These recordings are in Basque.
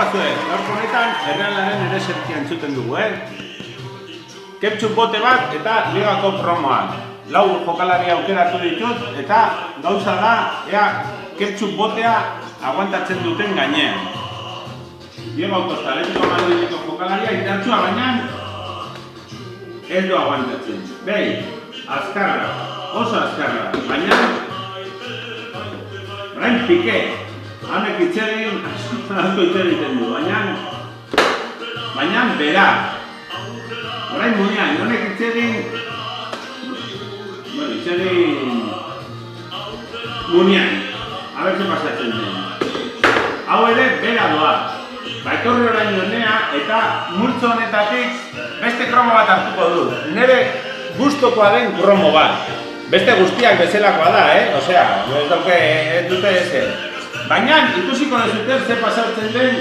bazue, gaurko honetan errealaren ere zerkia entzuten dugu, Ketchup bote bat eta ligako promoan. 4 jokalari aukeratu ditut eta gauza da, ea ketchup botea aguantatzen duten gainean. Diego Acosta, Atletico Madrideko jokalaria indartsua, baina ez du aguantatzen. Behi, azkarra, oso azkarra, baina Brian Piqué, hanek itxegin, asko itxegiten du, baina bera. Orain Muniain, honek itxegin Muniain, a ver se pasatzen den. Hau ere bera doa. Etorri orain honea eta multzo honetatik beste kromo bat hartuko dut. Nire gustokoa den kromo bat. Beste guztiak bezalakoa da, Osea, ez dute ezer. Baina ikusiko dezuten ze pasatzen den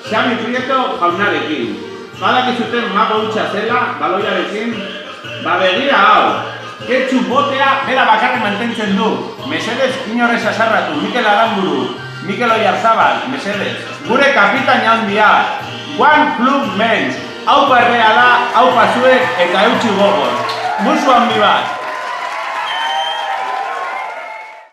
Xavi Prieto jaunarekin. Badakizuten mago hutsa zela, baloiarekin, begira hau. Ketchup botea bera bakarrik mantentzen du. Mesedez inorrez asarratu, Mikel Aramburu, Mikel Oyarzabal, mesedez. Gure kapitain handia, One Club Mens. Haupa erreala, haupa zuek eta eutxi gogoz. Musu handi bat.